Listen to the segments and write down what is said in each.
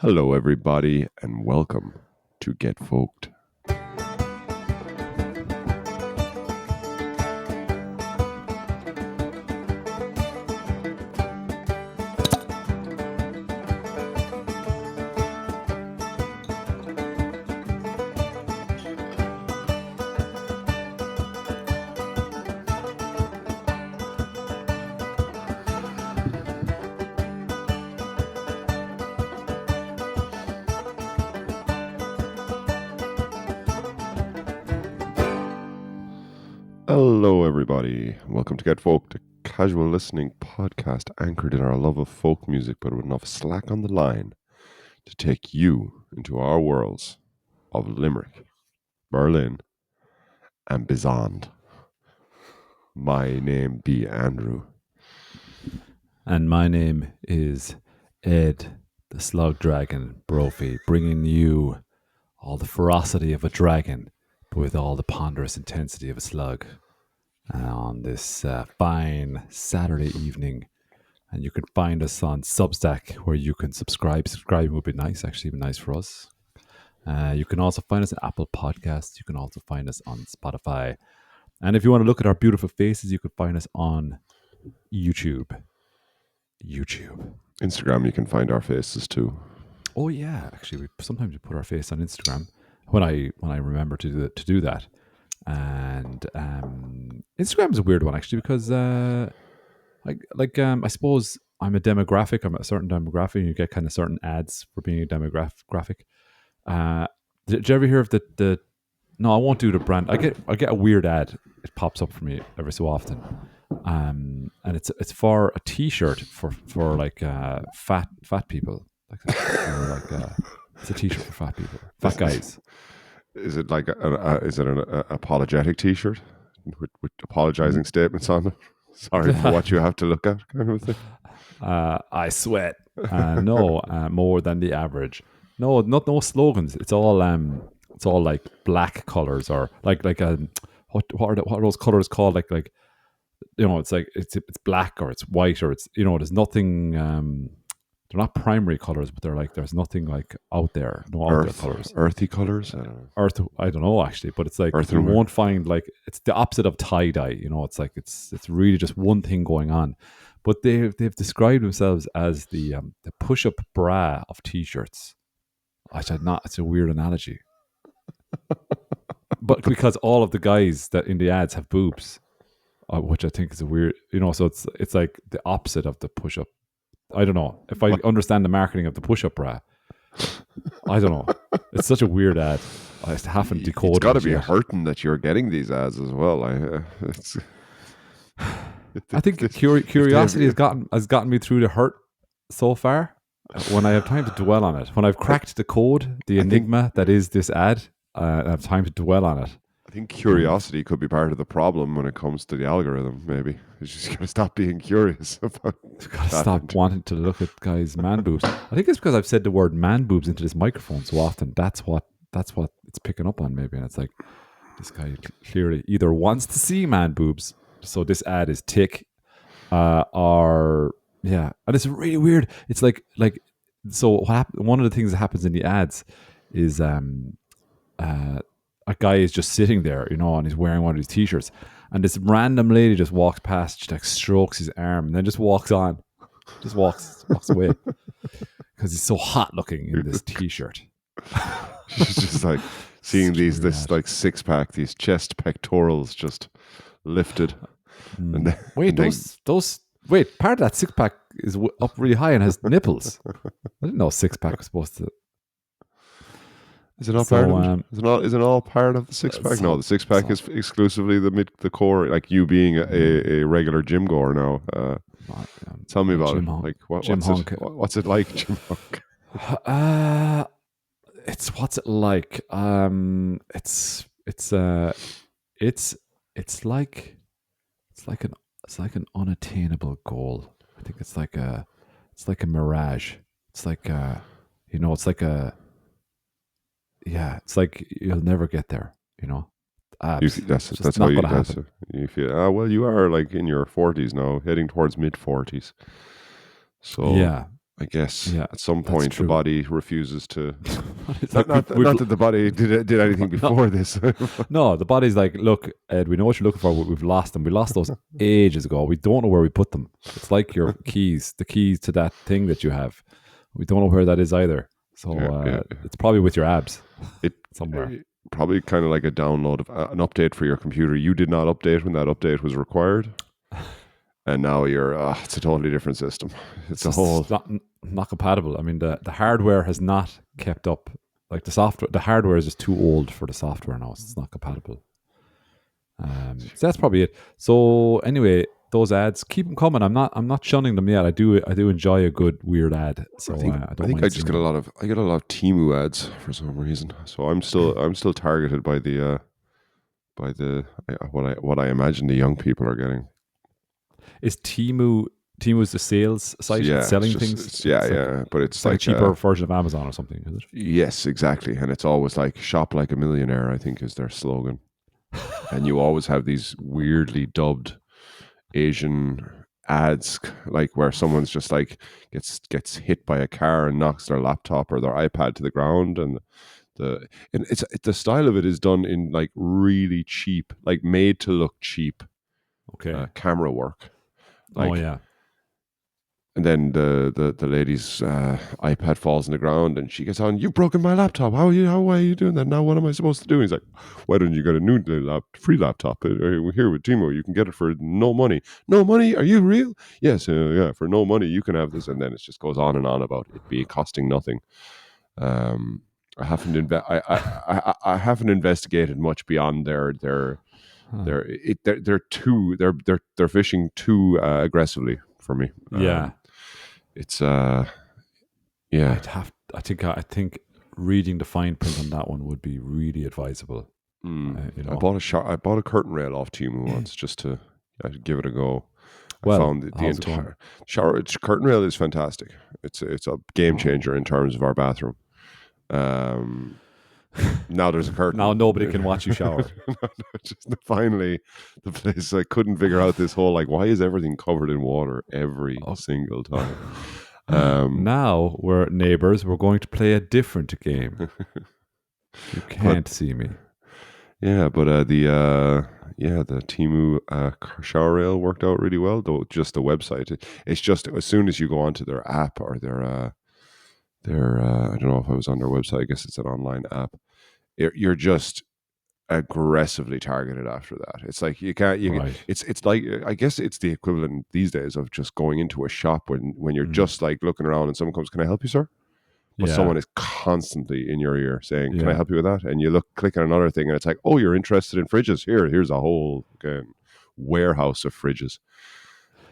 Hello, everybody, and welcome to Get Folked. Hello, everybody. Welcome to Get Folked, a casual listening podcast anchored in our love of folk music, but with enough slack on the line to take you into our worlds of Limerick, Berlin, and beyond. My name be Andrew. And my name is Ed, the Slug Dragon Brophy, bringing you all the ferocity of a dragon, but with all the ponderous intensity of a slug on this fine Saturday evening. And you can find us on Substack, where you can subscribe. Subscribing would be nice, actually, be nice for us. You can also find us on Apple Podcasts. You can also find us on Spotify. And if you want to look at our beautiful faces, you can find us on YouTube. Instagram, you can find our faces too. Oh yeah, actually, sometimes we put our face on Instagram when I remember to do that. And Instagram is a weird one actually because I suppose I'm a certain demographic, and you get kind of certain ads for being a demographic. Did you ever hear of the? No, I won't do the brand. I get a weird ad. It pops up for me every so often. And it's for a T-shirt for like fat people. It's a T-shirt for fat people, fat guys. Is it like an apologetic T-shirt with apologizing statements on it? Sorry for what you have to look at, kind of thing. I sweat. More than the average. No slogans. It's all like black colors or like what are those colors called? Like it's like it's black or it's white or it's there's nothing. They're not primary colors, but they're like there's nothing like out there. No out there colors. Earthy colors. I don't know actually, but it's like Earth you and won't find like it's the opposite of tie dye. It's like it's really just one thing going on. But they've described themselves as the push up bra of T-shirts. It's a weird analogy. But because all of the guys that in the ads have boobs, which I think is a weird, so it's like the opposite of the push up. I don't know if I understand the marketing of the push up bra. I don't know. It's such a weird ad. I haven't decoded. It's got to be hurting that you're getting these ads as well. I think curiosity has gotten me through the hurt so far. When I have time to dwell on it, when I've cracked the code, the enigma that is this ad, I have time to dwell on it. I think curiosity could be part of the problem when it comes to the algorithm. Maybe you just got to stop being curious about. Got to stop wanting to look at guys' man boobs. I think it's because I've said the word man boobs into this microphone so often. That's what it's picking up on. Maybe, and it's like this guy clearly either wants to see man boobs, so this ad is tick, or yeah, and it's really weird. It's like so. One of the things that happens in the ads is a guy is just sitting there, and he's wearing one of these T-shirts, and this random lady just walks past, she like strokes his arm, and then just walks on, just walks away because he's so hot looking in this T-shirt. She's just like seeing this like six pack, these chest pectorals just lifted. And then, part of that six pack is up really high and has nipples. I didn't know six pack was supposed to. Is it all part of it? Is it all part of the six pack? No, the six pack is exclusively the core. Like you being a regular gym goer now. Tell me about it. Like what's it like, Jim Hunk? What's it like? It's like an unattainable goal. I think it's like a mirage. It's like it's like you'll never get there. That's how you feel. Well, you are like in your 40s now, heading towards mid 40s. So yeah, I guess Yeah, at some that's point the true. body refuses to. It's Not like not not that the body did anything no, before this. no, the body's like, look, Ed, we know what you're looking for. We've lost them. We lost those ages ago. We don't know where we put them. It's like your keys, the keys to that thing that you have. We don't know where that is either. So Yeah, yeah. it's probably with your abs It somewhere. probably kind of like a download of an update for your computer. You did not update when that update was required, and now you're. It's a totally different system. It's It's a whole. just not compatible. I mean, the hardware has not kept up. Like the software, the hardware is just too old for the software now. It's not compatible. So that's probably it. So anyway, those ads, keep them coming. I'm not shunning them yet. I do enjoy a good weird ad. So I I don't think I mind just seeing get a them. lot of Temu ads for some reason. So I'm still targeted by what I imagine the young people are getting. Is Timu's the sales So site? It's yeah, selling things. yeah, but it's It's like a like cheaper version of Amazon or something, is it? yes, exactly, and it's always like shop like a millionaire. I think is their slogan, and you always have these weirdly dubbed Asian ads, like where someone's just like gets hit by a car and knocks their laptop or their iPad to the ground, and the style of it is done in like really cheap, like made to look cheap Okay. camera work, Oh like. yeah. And then the lady's iPad falls on the ground, and she gets on. You've broken my laptop. How are you doing that? Now what am I supposed to do? And he's like, why don't you get a new free laptop? We're here with Timo. You can get it for no money. No money? Are you real? Yes. Yeah. For no money, you can have this. And then it just goes on and on about it being costing nothing. I haven't I haven't investigated much beyond Huh. they're fishing too aggressively for me. Yeah. It's yeah. I think reading the fine print on that one would be really advisable. You I know. bought I bought a curtain rail off Temu once just to give it a go. I Well, found the how's it going? entire shower curtain rail is fantastic. It's a game changer in Oh. terms of our bathroom. Um, Now there's a Now curtain. nobody can watch you shower. Just finally, the place I couldn't figure out this whole like why is everything covered in water every Oh. single time. Um, Now we're neighbors. We're going to play a different game. You but can't see me. yeah, but the Timu shower rail worked out really well. Though just the website, it's just as soon as you go onto their app or their I don't know if I was on their website. I guess it's an online app. You're just aggressively targeted after that. It's like you can't. Right. It's like I guess it's the equivalent these days of just going into a shop when you're Mm. just like looking around and someone comes, "Can I help you, sir?" But Yeah. someone is constantly in your ear saying, "Can I Yeah. help you with that?" And you click on another thing, and it's like, "Oh, you're interested in fridges? Here's a whole warehouse of fridges."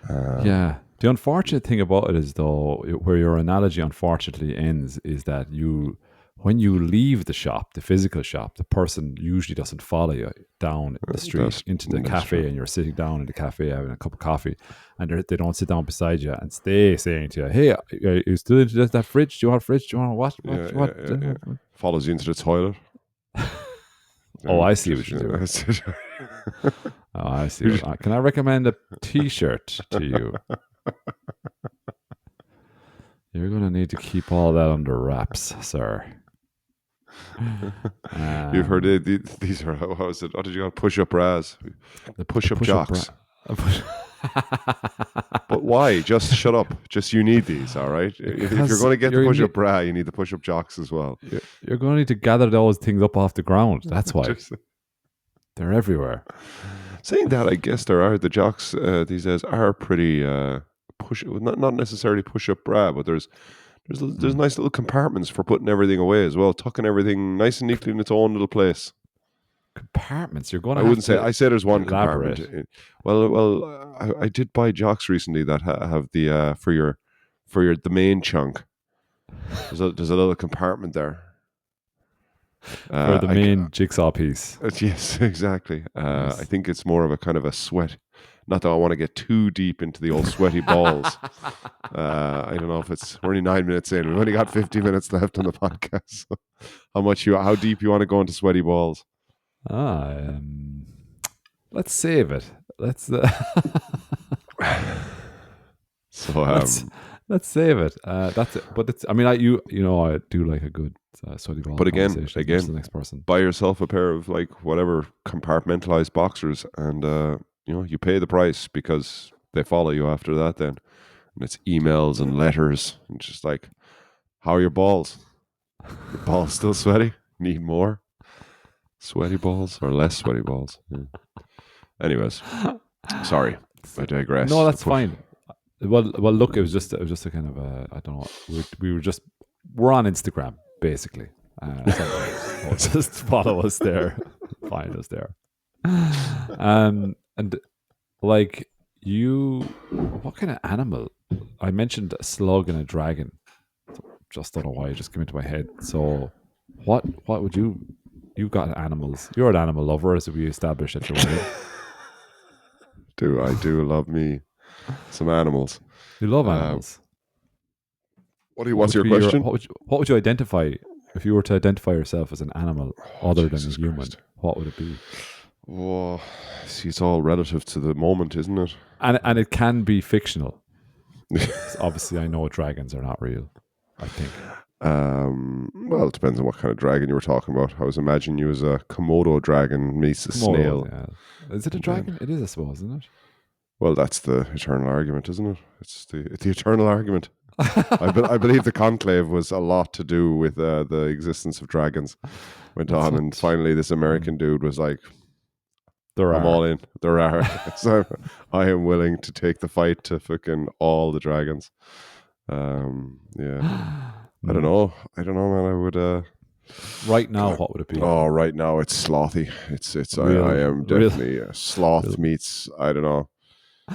Um, Yeah. The unfortunate thing about it is, though, where your analogy unfortunately ends, is that when you leave the shop, the physical shop, the person usually doesn't follow you down the street into the that's true. cafe, and you're sitting down in the cafe having a cup of coffee, and they don't sit down beside you and stay saying to you, "Hey, are you still into that fridge? Do you want a fridge? Do you want what? Yeah, What?" yeah. Follows you into the toilet. Oh, And I see what just you're doing. that's it. Oh, I see. Can I recommend a T-shirt to you? You're going to need to keep all that under wraps, sir. You've heard Um, these are how is it? What did you call push-up bras? the Push-up push-up jocks. bra. But why? Just shut up. Just you need these, all right? If you're Because going to get the push-up bra, you need the push-up jocks as well. you're going to need to gather those things up off the ground. That's why. Just They're everywhere. saying that, I guess there are the jocks these days are pretty not necessarily push-up bra, but there's Mm. nice little compartments for putting everything away as well, tucking everything nice and neatly in its own little place. Compartments. You're going I to have wouldn't say. to I say there's one compartment. elaborate. I did buy jocks recently that have the for your the main chunk. There's a little compartment there. For the I main jigsaw piece. yes, exactly. I Nice. think it's more of a kind of a sweat. Not that I want to get too deep into the old sweaty balls. I don't know if we're only 9 minutes in. We've only got 50 minutes left on the podcast. So how deep you want to go into sweaty balls? Ah, let's save it. Let's So let's Let's save it. That's it. But it's. I mean, I do like a good sweaty ball But again, conversation as much as the next person. buy yourself a pair of like whatever compartmentalized boxers, and you pay the price because they follow you after that. Then, and it's emails and letters, and just like, how are your balls? Your balls still sweaty? Need more sweaty balls or less sweaty balls? Yeah. Anyways, sorry, I digress. No, that's fine. Well, look, it was just a kind of I don't know. We're on Instagram basically. So just follow us there, find us there. And like what kind of animal? I mentioned a slug and a dragon. Just don't know why it just came into my head. So, what would you? You've got animals. You're an animal lover, as we established at the wedding. I do love me some animals. You love animals. What's your question? What would you identify if you were to identify yourself as an animal other than a human? Christ. What would it be? Whoa, see, it's all relative to the moment, isn't it? And it can be fictional. Obviously, I know dragons are not real. I think. Well, it depends on what kind of dragon you were talking about. I was imagining you as a Komodo dragon meets a snail. Yeah. Is it a dragon? It is, I suppose, isn't it? Well, that's the eternal argument, isn't it? It's the eternal argument. I believe the conclave was a lot to do with the existence of dragons. Went on, and finally, this American dude was like, I'm all in. There are. So I am willing to take the fight to fucking all the dragons. Yeah. I don't know, man. I would. Right now, what would it be? Oh, right now it's slothy. I am definitely a sloth meets, I don't know,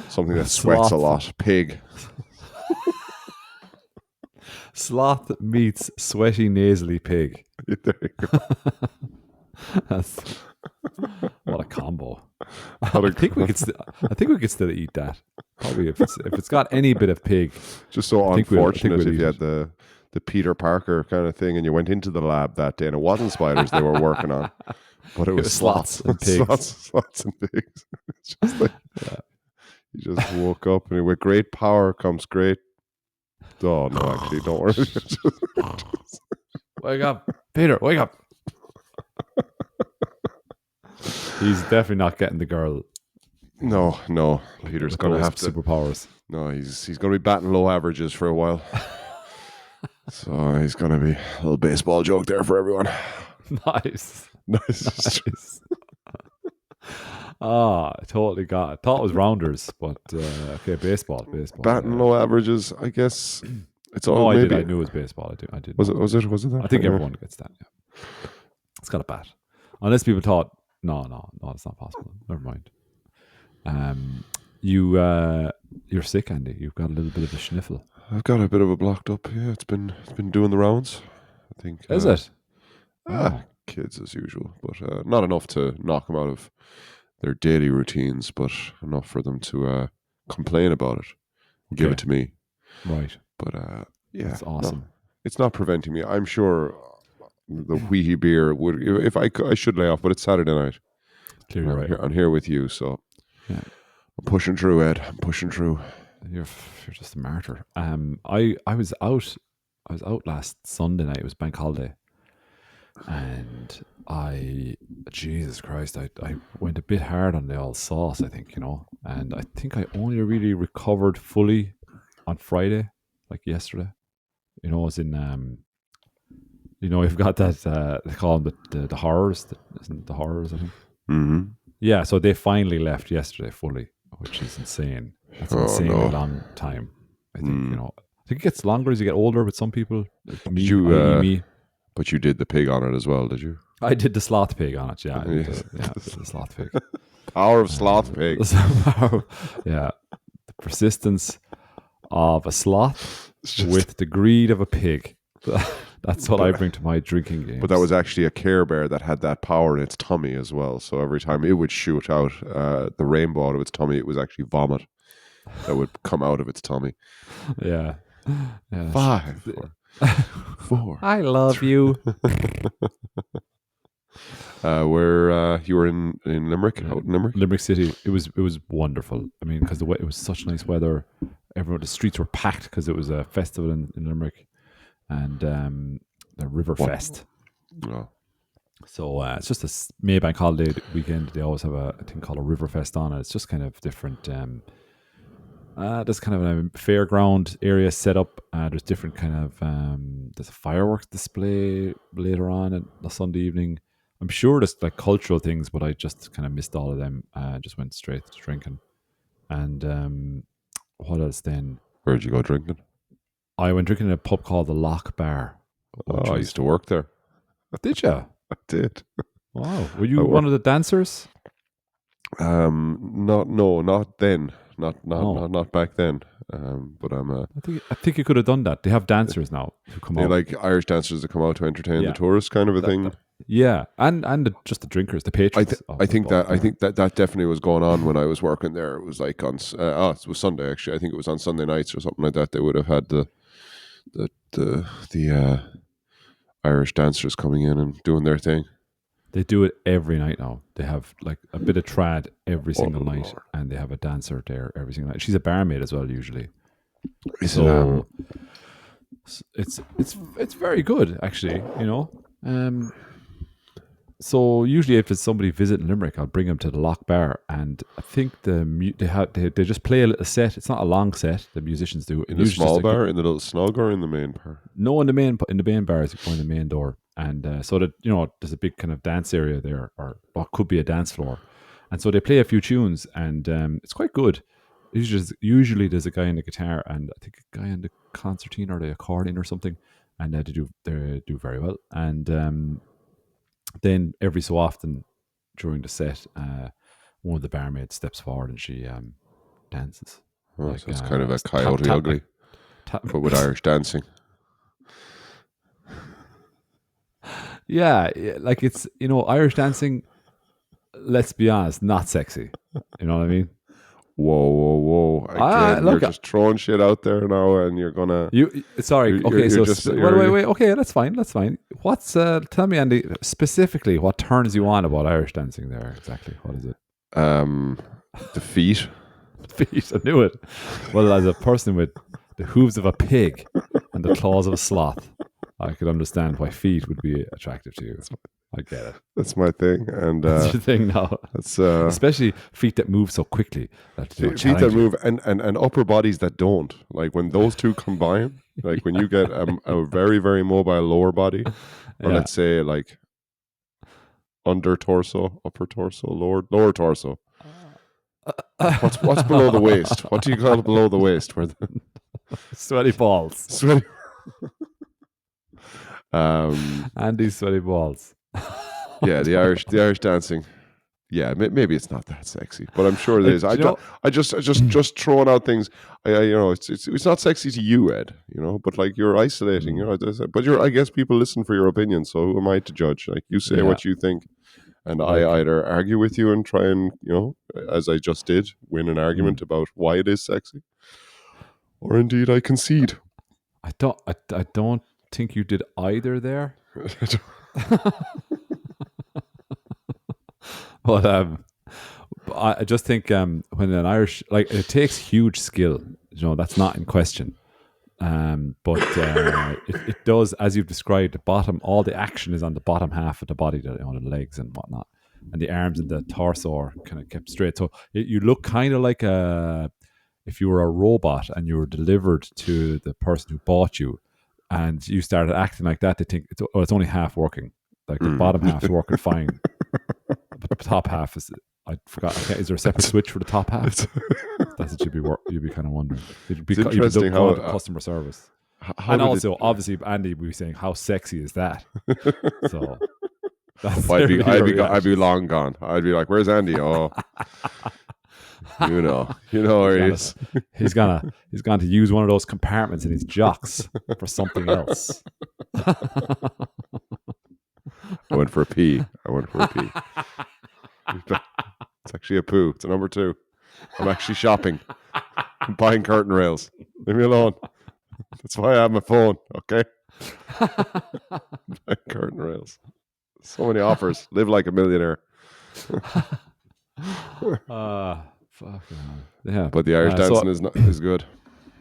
something that sweats a lot. Pig. Sloth meets sweaty nasally pig. There you go. What a combo! I think we could still eat that. Probably if it's got any bit of pig. Just so unfortunate if you had the Peter Parker kind of thing and you went into the lab that day and it wasn't spiders they were working on, but it was sloths and pigs. sloths and pigs. It's just like you just woke up and with great power comes great. Oh no, actually, don't worry. Wake up, Peter! Wake up! He's definitely not getting the girl. No. Peter's going to have superpowers. No, he's going to be batting low averages for a while. So he's going to be a little baseball joke there for everyone. Nice. I totally got it. Thought it was rounders, but okay, baseball. Batting low averages, I guess. It's all. I maybe. did. I knew it was baseball. I did. Was it that? I think everyone gets that. Yeah. It's got a bat. Unless people thought, no, it's not possible. Never mind. You're sick, Andy. You've got a little bit of a sniffle. I've got a bit of a blocked up. Yeah, it's been doing the rounds. I think. Is it? Kids as usual, but not enough to knock them out of their daily routines, but enough for them to complain about it. Give it to me. Right. But yeah, that's awesome. No, it's not preventing me. I'm sure the wheaty beer would. If I should lay off, but it's Saturday night. Clearly, right. I'm here with you, so yeah. I'm pushing through, Ed. I'm pushing through. You're just a martyr. I was out last Sunday night. It was bank holiday, and Jesus Christ, I went a bit hard on the old sauce. I think and I think I only really recovered fully on Friday, like yesterday. As in you've got that they call them the horrors, isn't the horrors? I think. Mm-hmm. Yeah, so they finally left yesterday fully, which is insane. That's an insanely long time. I think I think it gets longer as you get older with some people. Like me. But you did the pig on it as well, did you? I did the sloth pig on it. Yeah, I did the sloth pig. Power of sloth pig. Yeah, the persistence of a sloth with the greed of a pig. That's what I bring to my drinking games. But that was actually a Care Bear that had that power in its tummy as well. So every time it would shoot out the rainbow out of its tummy, it was actually vomit that would come out of its tummy. Yeah. 5, 4. I love you. Where you were in Limerick, out in Limerick? Limerick City. It was wonderful. I mean, because it was such nice weather. everyone, the streets were packed because it was a festival in Limerick, and the River What? Fest. Oh. So it's just a Maybank holiday weekend. They always have a thing called a River Fest on it. It's just kind of different. There's kind of a fairground area set up. There's different kind of there's a fireworks display later on a Sunday evening. I'm sure there's like cultural things, but I just kind of missed all of them. Just went straight to drinking. And what else then? Where'd you go drinking? I went drinking in a pub called the Lock Bar. Oh, I used to work there. Did you? I did. Wow. Were you one of the dancers? Not then. Not back then. But I'm I think you could have done that. They have dancers now who come they out. like Irish dancers that come out to entertain Yeah. the tourists, kind of a thing. Yeah, and just the drinkers, the patrons. I think that definitely was going on when I was working there. It was like on it was Sunday actually. I think it was on Sunday nights or something like that. They would have had the Irish dancers coming in and doing their thing. They do it every night now. They have like a bit of trad every single night, Lord. and they have a dancer there every single night. She's a barmaid as well usually. Is So it's very good actually. So usually if it's somebody visiting Limerick, I'll bring them to the Lock Bar, and I think they just play a little set. It's not a long set. The musicians do in the small bar, in the little snug, or in the main bar? No, in the main bar as you go in the main door, and so that there's a big kind of dance area there, or what could be a dance floor, and so they play a few tunes, and it's quite good. Usually there's a guy on the guitar, and I think a guy on the concertina or the accordion or something, and they do very well, and then every so often during the set, one of the barmaids steps forward and she dances. Oh, so it's kind of a Coyote Ugly, but with Irish dancing. Yeah, like it's Irish dancing. Let's be honest, not sexy. You know what I mean? Whoa! Again, look, you're just throwing shit out there now, and you're gonna. Sorry. You're- Okay, you're so just- wait. Okay, that's fine. What's tell me, Andy, specifically what turns you on about Irish dancing? There, exactly. What is it? The feet. Feet. I knew it. Well, as a person with the hooves of a pig and the claws of a sloth, I could understand why feet would be attractive to you. I get it. That's my thing, and That's your thing now. that's Especially feet that move so quickly. That feet that challenge you. move, and upper bodies that don't. Like when those two combine, like when you get a very very mobile lower body, or Yeah. let's say like under torso, upper torso, lower torso. What's below the waist? What do you call it below the waist? Where the Sweaty balls. sweaty. Andy's sweaty balls. Yeah, the Irish dancing. Yeah, maybe it's not that sexy, but I'm sure it is. I just throwing out things. It's not sexy to you, Ed. But like you're isolating. But I guess people listen for your opinion. So who am I to judge? Like you say what you think, and I either argue with you and try and as I just did, win an argument about why it is sexy, or indeed I concede. I don't think you did either there. But I just think when an Irish, like, it takes huge skill. That's not in question. But it does, as you've described, the bottom. All the action is on the bottom half of the body, the legs and whatnot, and the arms and the torso are kind of kept straight. So you look kind of like if you were a robot and you were delivered to the person who bought you, and you started acting like that. They think it's only half working. Like the bottom half is working fine, but the top half is. I forgot. Okay, is there a separate switch for the top half? That's what you'd be kind of wondering. You'd be interesting how customer service. how And did also, obviously, Andy would be saying, "How sexy is that?" So that's I'd be your reaction. long gone. I'd be like, "Where's Andy?" Oh, you know where he is. He's gone to use one of those compartments in his jocks for something else. I went for a pee. It's actually a poo. It's a number 2. I'm actually shopping. I'm buying curtain rails. Leave me alone. That's why I have my phone. Okay. Buying curtain rails. So many offers. Live like a millionaire. Fuck. Yeah. But the Irish dancing is good.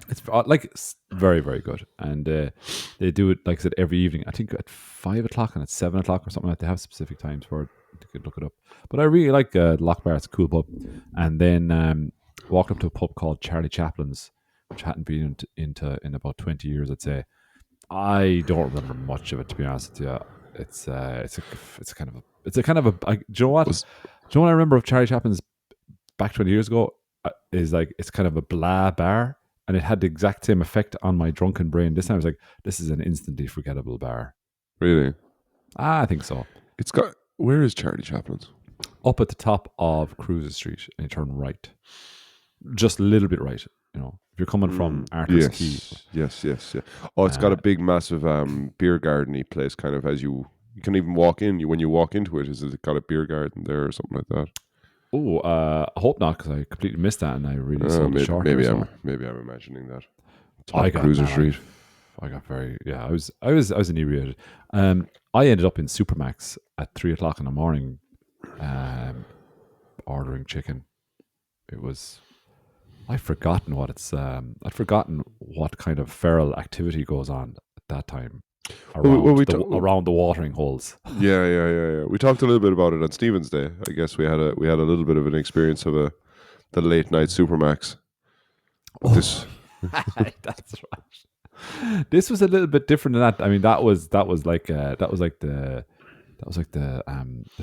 It's like it's very, very good, and they do it like I said every evening. I think at 5 o'clock and at 7 o'clock or something like that. They have specific times for it. You could look it up. But I really like Loch Bar. It's a cool pub. And then walked up to a pub called Charlie Chaplin's, which hadn't been into in about 20 years, I'd say. I don't remember much of it, to be honest with you. It's a kind of do you know what? Was Do you know what I remember of Charlie Chaplin's back 20 years ago? Is like it's kind of a blah bar, and it had the exact same effect on my drunken brain. This time I was like, this is an instantly forgettable bar. really? I think so. It's got. Where is Charlie Chaplin's? Up at the top of Cruiser Street, and you turn right, just a little bit right. If you're coming from Arthur's Quay. Yes. Oh, it's got a big, massive beer garden-y place, kind of, as you can even walk in. When you walk into it, is it got a beer garden there or something like that? Oh, I hope not, because I completely missed that, and I really saw the short. Maybe I'm imagining that. Top I got Cruiser Street. I got very I was inebriated. I ended up in Supermax at 3 o'clock in the morning, ordering chicken. It was. I'd forgotten what it's. I'd forgotten what kind of feral activity goes on at that time around the watering holes. Yeah. We talked a little bit about it on Stephen's Day. I guess we had a little bit of an experience of the late night Supermax. This That's right. This was a little bit different than that. I mean, that was like the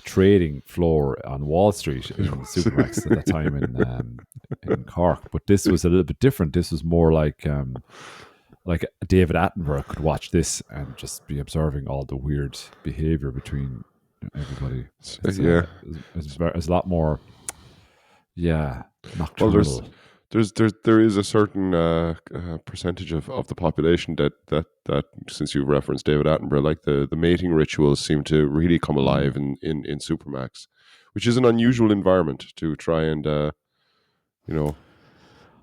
trading floor on Wall Street in Supermax at that time in Cork. But this was a little bit different. This was more like David Attenborough could watch this and just be observing all the weird behavior between everybody. It's a lot more, nocturnal. Well, there is a certain percentage of the population that since you've referenced David Attenborough, like the mating rituals seem to really come alive in Supermax, which is an unusual environment to try and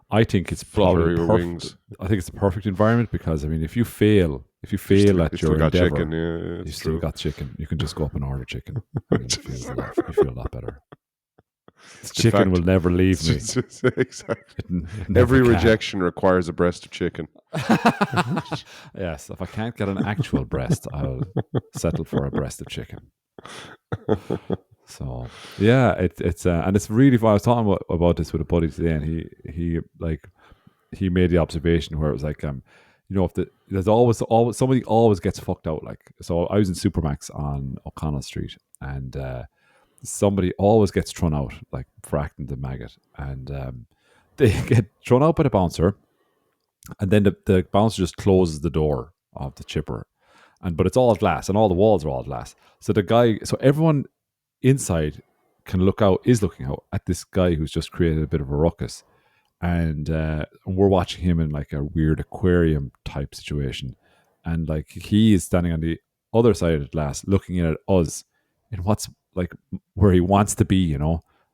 I think it's probably perfect. I think it's the perfect environment because I mean, if you fail at your endeavor, chicken, you still got chicken. You can just go up and order chicken. And you feel a lot better. Chicken will never leave me. Exactly. Every rejection requires a breast of chicken. Yes, if I can't get an actual breast, I'll settle for a breast of chicken. So yeah, it's and it's really fun. I was talking about this with a buddy today, and he made the observation where it was like if there's always somebody always gets fucked out. Like, so I was in Supermax on O'Connell Street, and somebody always gets thrown out, like for acting the maggot, and they get thrown out by the bouncer, and then the bouncer just closes the door of the chipper, but it's all glass, and all the walls are all glass. So everyone inside is looking out at this guy who's just created a bit of a ruckus, and we're watching him in like a weird aquarium type situation, and like he is standing on the other side of the glass looking at us in what's like where he wants to be,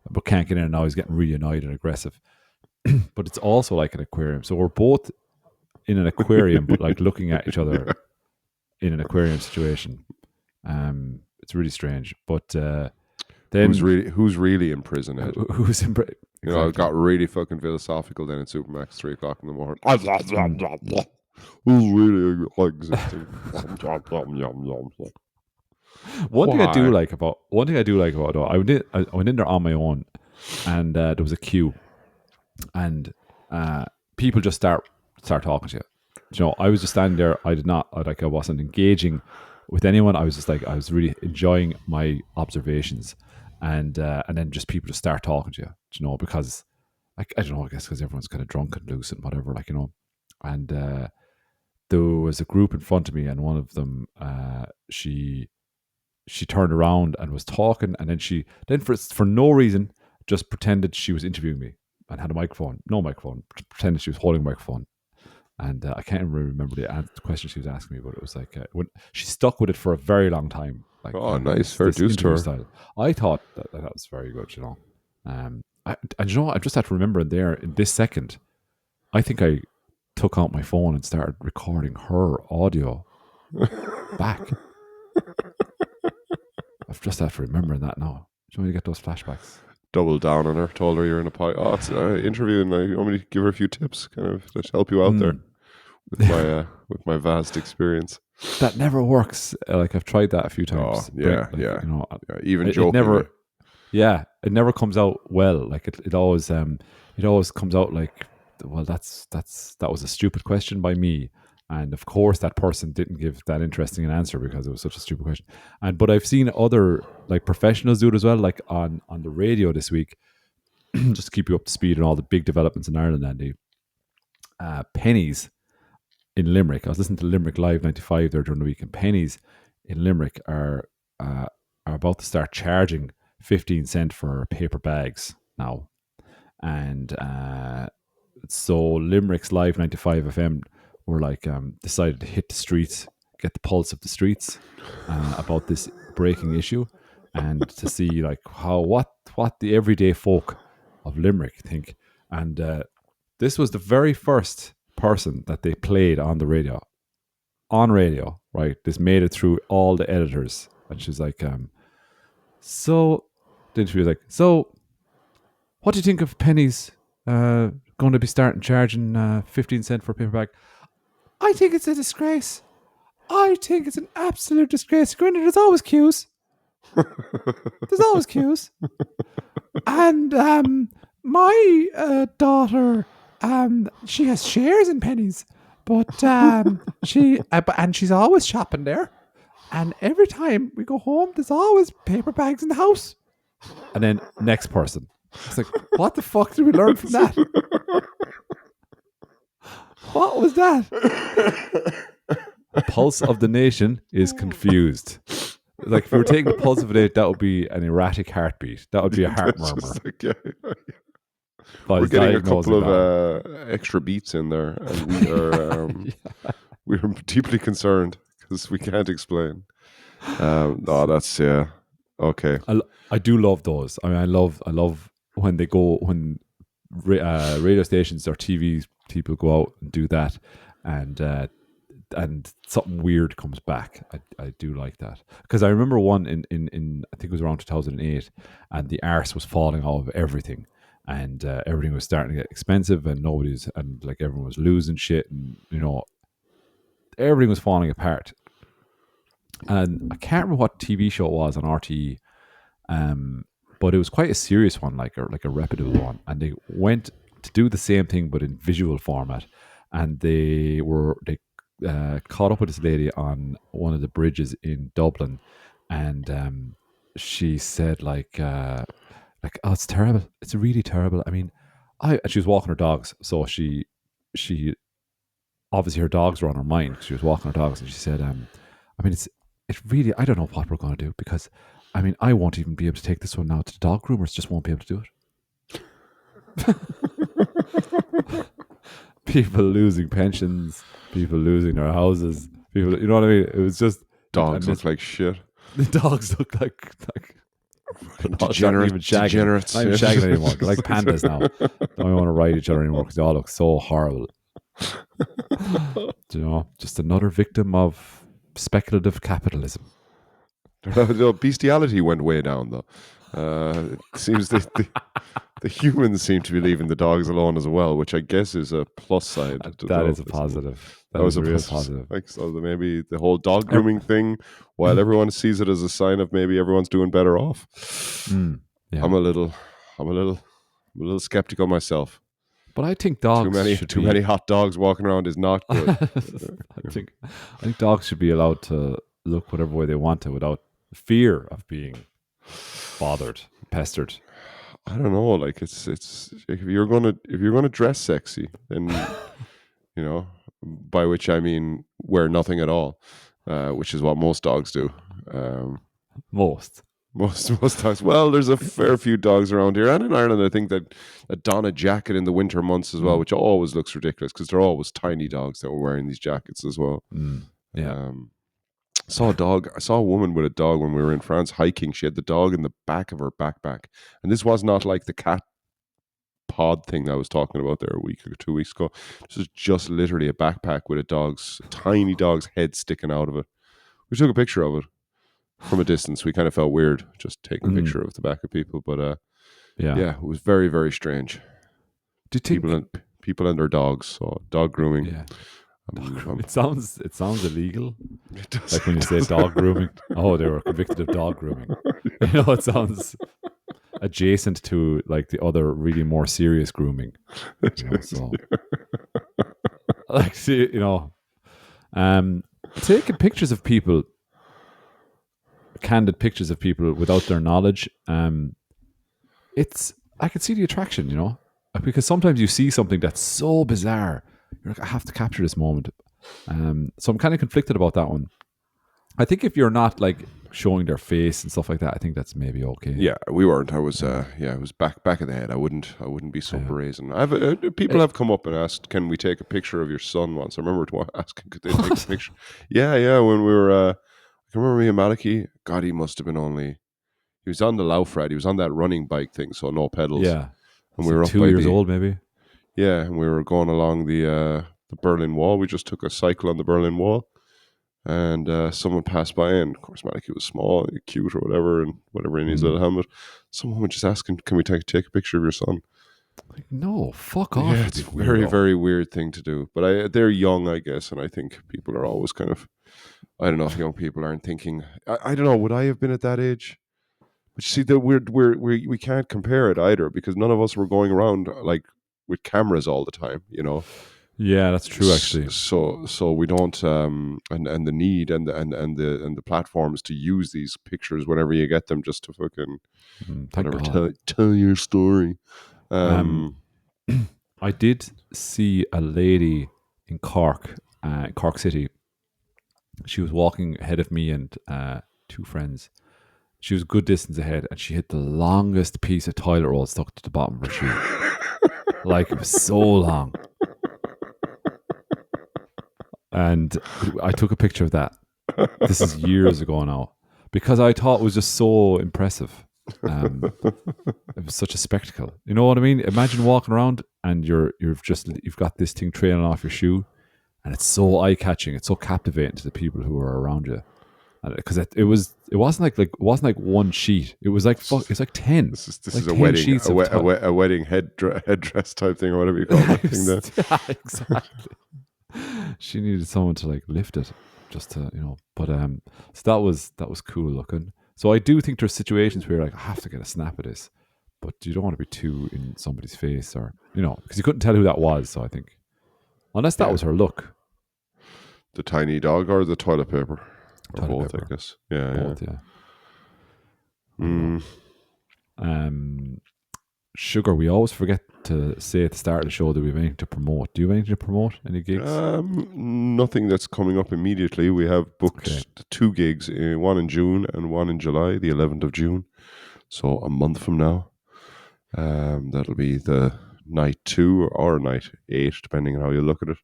but can't get in, and now he's getting really annoyed and aggressive. But it's also like an aquarium, so we're both in an aquarium but like looking at each other in an aquarium situation. It's really strange, but then who's really in prison, Ed? Who's in prison? Exactly. It got really fucking philosophical then in Supermax 3 o'clock in the morning. Who's really existing? One thing I do like about it, though, I went in there on my own, and there was a queue, and people just start talking to you. I was just standing there. I wasn't engaging with anyone. I was just like, I was really enjoying my observations, and then just people just start talking to you, because I don't know, I guess because everyone's kind of drunk and loose and whatever, and there was a group in front of me, and one of them, she turned around and was talking, and then for no reason just pretended she was interviewing me and had no microphone, pretended she was holding a microphone. And I can't remember the question she was asking me, but it was like when she stuck with it for a very long time. Like, nice, fair dues to her. Style. I thought that was very good, I just had to remember there in this second, I think I took out my phone and started recording her audio back. I've just had to remember that now. Do you want to get those flashbacks? doubled down on her, told her you're in a it's an interview, and I want me to give her a few tips, kind of that help you out there Mm. with my vast experience. That never works. Like I've tried that a few Oh times. yeah, Like, yeah, you know, yeah. Even it jokingly. never. Yeah, it never comes out well. Like it always comes out like, well, that was a stupid question by me, and of course that person didn't give that interesting an answer because it was such a stupid question. And but I've seen other like professionals do it as well, like on the radio this week, just to keep you up to speed on all the big developments in Ireland. And the pennies in Limerick. I was listening to Limerick Live 95 there during the week, and pennies in Limerick uh, are about to start charging 15 cent for paper bags now. And so Limerick's Live 95 FM were like decided to hit the streets, get the pulse of the streets about this breaking issue, and to see like what the everyday folk of Limerick think. And this was the very first person that they played on the radio, right? This made it through all the editors, and she's like, so the interview was like, so what do you think of pennies going to be starting charging 15 cent for a paper bag? I think it's a disgrace. I think it's an absolute disgrace. Granted, there's always queues. There's always queues. And my daughter, she has shares in pennies, but and she's always shopping there. And every time we go home, there's always paper bags in the house. And then next person. It's like, what the fuck did we learn from that? What was that? The pulse of the nation is confused. Like if we were taking the pulse of a date, that would be an erratic heartbeat. That would be a heart That's murmur. just like, we're getting a couple of extra beats in there, and we are we are deeply concerned because we can't explain. No, that's okay. I do love those. I mean, I love when they go when radio stations or TV people go out and do that, and something weird comes back. I do like that because I remember one in I think it was around 2008, and the arse was falling out of everything, and everything was starting to get expensive, and like everyone was losing shit, and everything was falling apart. And I can't remember what TV show it was on RTE, but it was quite a serious one, like a reputable one, and they went to do the same thing but in visual format, and they caught up with this lady on one of the bridges in Dublin, and she said like oh, it's terrible, it's really terrible. I mean, and she was walking her dogs, so she obviously her dogs were on her mind because she was walking her dogs, and she said, I mean, it's really, I don't know what we're going to do because, I mean, I won't even be able to take this one now to the dog groomers, just won't be able to do it. People losing pensions, people losing their houses, people, you know what I mean? It was just Dogs look like shit. The dogs look like degenerates. Not even shagging anymore. They're like pandas now. They don't want to ride each other anymore because they all look so horrible. Just another victim of speculative capitalism. Bestiality went way down though. It seems that the humans seem to be leaving the dogs alone as well, which I guess is a plus side. That is a positive. That was a real positive. Like, so maybe the whole dog grooming thing, while everyone sees it as a sign of maybe everyone's doing better off. Yeah. I'm a little skeptical myself. But I think dogs too many hot dogs walking around is not good. I think dogs should be allowed to look whatever way they want to without fear of being bothered, pestered. I don't know. Like it's if you're gonna dress sexy, then by which I mean wear nothing at all, which is what most dogs do. Most dogs. Well, there's a fair few dogs around here, and in Ireland, I think that a don a jacket in the winter months as well, which always looks ridiculous because they're always tiny dogs that were wearing these jackets as well. Yeah. I saw a woman with a dog when we were in France hiking. She had the dog in the back of her backpack, and this was not like the cat pod thing I was talking about there a week or 2 weeks ago. This is just literally a backpack with a tiny dog's head sticking out of it. We took a picture of it from a distance. We kind of felt weird just taking a picture of the back of people, but Yeah. Yeah, it was very, very strange. Do you think? People and their dogs. So dog grooming. Yeah. Dog Um, grooming. um, It sounds illegal. it does. Like when you It say does. dog grooming. Oh, they were convicted of dog grooming. It sounds adjacent to like the other really more serious grooming. So like see, taking pictures of people, candid pictures of people without their knowledge. It's I can see the attraction, because sometimes you see something that's so bizarre. You're like, I have to capture this moment. So I'm kind of conflicted about that one. I think if you're not like showing their face and stuff like that, I think that's maybe okay. Yeah, we weren't. I was. It was back of the head. I wouldn't be so Yeah. brazen. People have come up and asked, "Can we take a picture of your son?" Once I remember asking, "Could they take a picture?" Yeah. When we were, I can remember me and Maliki. God, he must have been only. He was on the Laufrad. He was on that running bike thing, so no pedals. Yeah. And It's we like were up 2 years old, maybe. and we were going along the Berlin Wall. We just took a cycle on the Berlin Wall. And someone passed by, and of course, Maliki was small, cute, or whatever in his little helmet. Someone was just asking, "Can we take a picture of your son?" Like, no, fuck off. Yeah, you it's a big very, weirdo. very weird thing to do. But they're young, I guess, and I think people are always kind of, I don't know, young people aren't thinking. I don't know. Would I have been at that age? But you see, that we can't compare it either because none of us were going around like with cameras all the time. Yeah, that's true, actually. So we don't and the need and the platforms to use these pictures whenever you get them just to fucking Thank whatever God. tell your story. Um, um I did see a lady in Cork City. She was walking ahead of me and two friends. She was a good distance ahead, and she had the longest piece of toilet roll stuck to the bottom of her shoe. Like, it was so long. And I took a picture of that. This is years ago now, because I thought it was just so impressive. It was such a spectacle. You know what I mean? Imagine walking around and you've got this thing trailing off your shoe, and it's so eye catching. It's so captivating to the people who are around you. Because it wasn't like one sheet. It was like it's like 10. this Like is a 10 wedding sheets of a wedding headdress type thing or whatever you call that thing there. Yeah, exactly. She needed someone to like lift it, just to But so that was cool looking. So I do think there's situations where you're like, I have to get a snap of this, but you don't want to be too in somebody's face, or because you couldn't tell who that was. So I think unless that Yeah. was her look, The tiny dog or the toilet paper or toilet both, paper, I guess. Yeah. both, yeah. I don't Mm. know. Sugar, we always forget to say at the start of the show that we have anything to promote. Do you have anything to promote? Any gigs? Nothing that's coming up immediately. We have booked Okay. 2 gigs, one in June and one in July, the 11th of June. So a month from now. That'll be the night 2 or night 8, depending on how you look at it,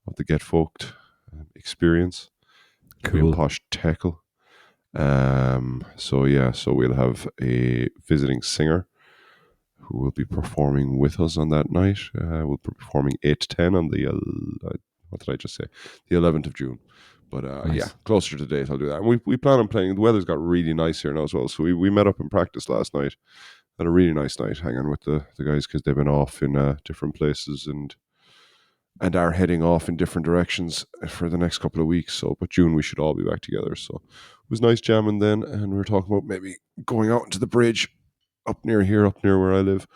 of the Get Folked experience. It'll be in Cool. Posh Teckle. So we'll have a visiting singer who will be performing with us on that night. We'll be performing 8 to 10 on the, what did I just say? The 11th of June. But Nice. closer to the date, I'll do that. And we plan on playing. The weather's got really nice here now as well. So we met up and practiced last night. Had a really nice night hanging with the guys because they've been off in different places and are heading off in different directions for the next couple of weeks. So, but June we should all be back together. So it was nice jamming then, and we were talking about maybe going out into the bridge up near where I live,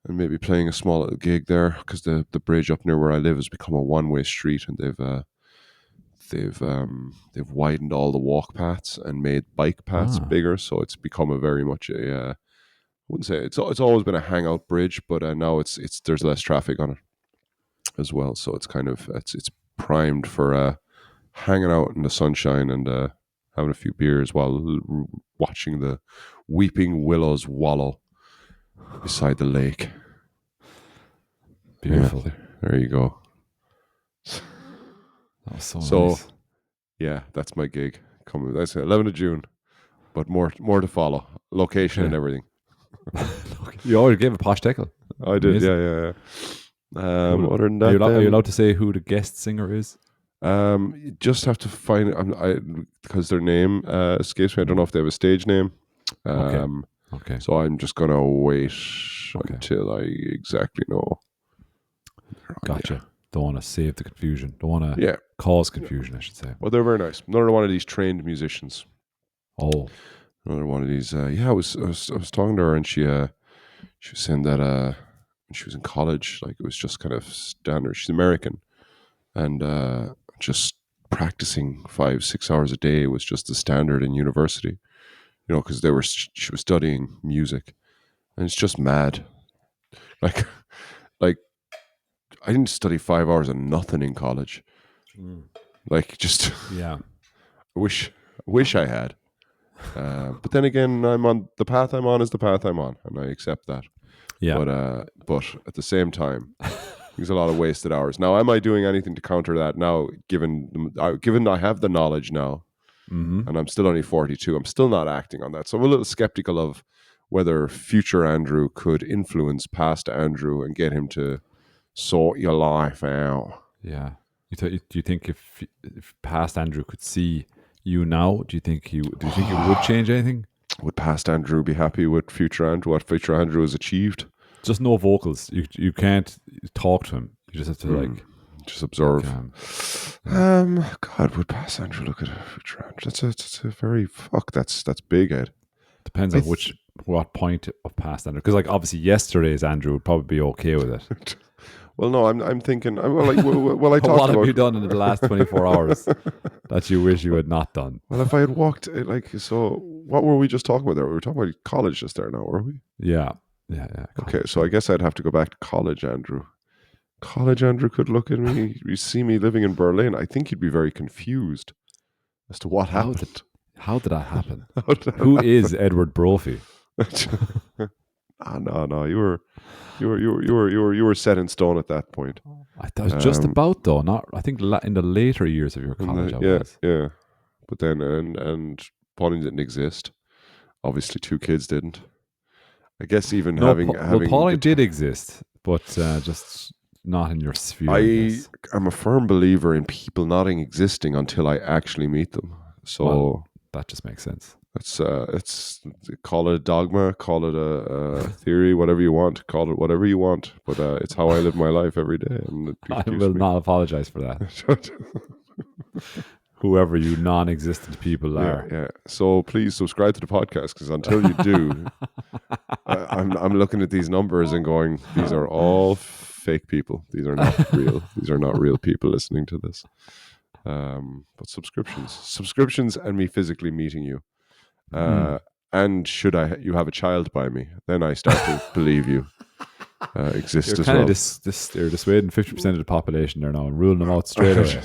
and maybe playing a small little gig there because the bridge up near where I live has become a one-way street, and they've widened all the walk paths and made bike paths bigger. So it's become a very much a I wouldn't say it's always been a hangout bridge, but now it's there's less traffic on it as well. So it's kind of it's primed for hanging out in the sunshine and having a few beers while watching the weeping willows wallow beside the lake. Beautiful. Yeah, there you go. That was so So nice. yeah, that's my gig coming. That's 11th of June, but more to follow. Location and Okay. everything. You already gave a Posh Teckle. I did. Amazing. Yeah. Cool. Other than Are you, that, are you then, allowed to say who the guest singer is? you just have to find because their name escapes me. I don't know if they have a stage name. Okay. Okay. So I'm just gonna wait Okay. until I exactly know. Gotcha. Don't want to save the confusion. Don't want to Yeah. cause confusion, I should say. Well, they're very nice. Another one of these trained musicians. Oh. Another one of these. I was talking to her, and she was saying that when she was in college, like it was just kind of standard. She's American, and just practicing 5-6 hours a day was just the standard in university. Because she was studying music, and it's just mad. Like, like I didn't study 5 hours of nothing in college. Like, just Yeah. I wish I had. But then again, the path I'm on is the path I'm on, and I accept that. Yeah. But at the same time, there's a lot of wasted hours. Now, am I doing anything to counter that now? Given I have the knowledge now, Mm-hmm. and I'm still only 42, I'm still not acting on that. So I'm a little skeptical of whether future Andrew could influence past Andrew and get him to sort your life out. Yeah. Do you think if past Andrew could see you now, do you think it would change anything? Would past Andrew be happy with future Andrew? What future Andrew has achieved? Just no vocals. You can't talk to him. You just have to just observe. God, would past Andrew look at a future Andrew? That's a very That's big, Ed. Depends on what point of past Andrew. Because obviously yesterday's Andrew would probably be okay with it. Well, no, I'm thinking. Well, I talked what about. have you done in the last 24 hours that you wish you had not done? Well, if I had walked, so what were we just talking about there? We were talking about college just there now, were we? Yeah. Okay, so I guess I'd have to go back to college, Andrew. College Andrew could look at me, you see me living in Berlin. I think he'd be very confused as to what happened. How did that happen? Who is Edward Brophy? No, you were set in stone at that point. I thought just about though. Not I think in the later years of your college. Yeah. But then and Pauline didn't exist. Obviously, 2 kids didn't. I guess even having Pauline did exist, but just not in your sphere. I'm a firm believer in people not existing until I actually meet them. So that just makes sense. It's call it a dogma, call it a theory, whatever you want, call it whatever you want. But it's how I live my life every day, and I will not apologize for that. Whoever you non-existent people are. Yeah. So please subscribe to the podcast, because until you do, I'm looking at these numbers and going, these are all fake people. These are not real. These are not real people listening to this. But subscriptions, and me physically meeting you. And should you have a child by me, then I start to believe you exist You're as kind well. You're dissuading 50% of the population there now and ruling them out straight away.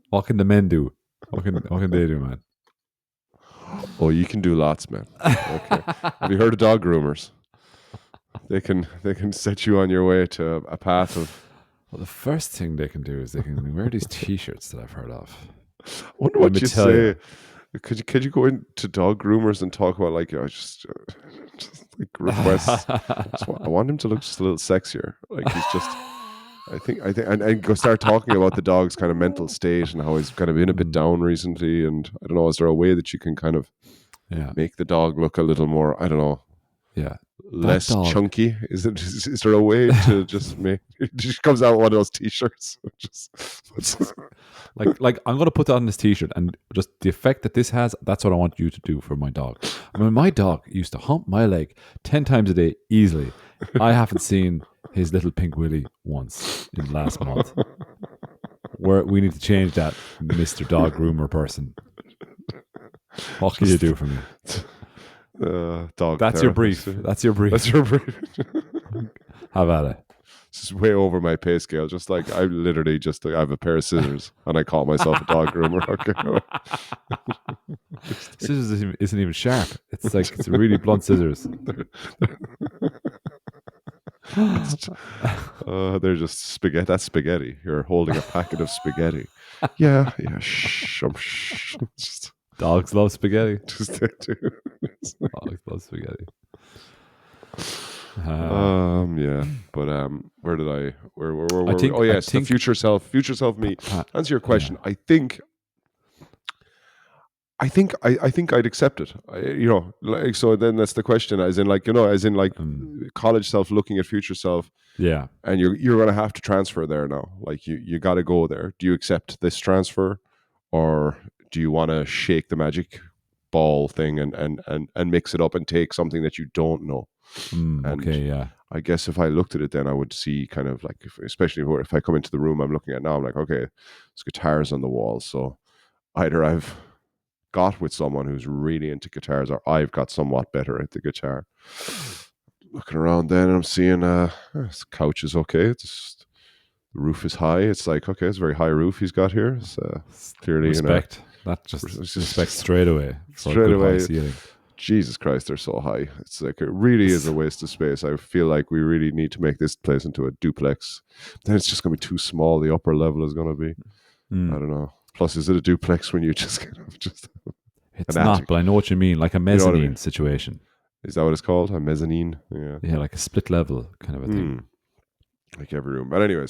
What can the men do? What can they do, man? Oh, you can do lots, man. Okay. Have you heard of dog groomers? They can set you on your way to a path of. Well, the first thing they can do is they can wear these T-shirts that I've heard of. I wonder what you say. Could you go into dog groomers and talk about just like requests? I want him to look just a little sexier. Like he's just. I think, and go start talking about the dog's kind of mental state and how he's kind of been a bit down recently. And I don't know, is there a way that you can kind of make the dog look a little more, I don't know, less chunky? Is there a way to just make it just comes out one of those T-shirts? like I'm going to put that on this T-shirt, and just the effect that this has, that's what I want you to do for my dog. I mean, my dog used to hump my leg 10 times a day easily. I haven't seen his little pink willy once in the last month. We need to change that, Mr. Dog Groomer person. What can you do for me? Dog. That's therapist. your brief. That's your brief. Have at it. This is way over my pay scale. Just like I literally I have a pair of scissors and I call myself a dog groomer. Okay. Scissors isn't even sharp. It's like it's really blunt scissors. They're just spaghetti. That's spaghetti. You're holding a packet of spaghetti. Yeah. Shh. Dogs love spaghetti. Just they do. Dogs love spaghetti. Yeah, but where did I? Where I think, oh yes, I think, the future self me. Answer your question. I think I think I'd accept it. Like, so then that's the question, as in like, college self looking at future self, Yeah. and you're going to have to transfer there now. Like you got to go there. Do you accept this transfer, or do you want to shake the magic ball thing and mix it up and take something that you don't know? And Okay. Yeah. I guess if I looked at it, then I would see kind of like, especially if I come into the room I'm looking at now, I'm like, okay, there's guitars on the walls. So either I've got with someone who's really into guitars, or I've got somewhat better at the guitar. Looking around, then I'm seeing this couch is okay. The roof is high. It's like, okay, it's a very high roof he's got here. It's clearly Respect. That just respect straight away for a straight good high away. ceiling. Jesus Christ, they're so high. It's like, it really is a waste of space. I feel like we really need to make this place into a duplex. Then it's just going to be too small. The upper level is going to be, I don't know. Plus, is it a duplex when you just kind of just... It's not, attic. but I know what you mean, like a mezzanine what I mean? situation. Is that what it's called? A mezzanine? Yeah. Yeah, like a split level kind of a thing. Like every room. But anyway,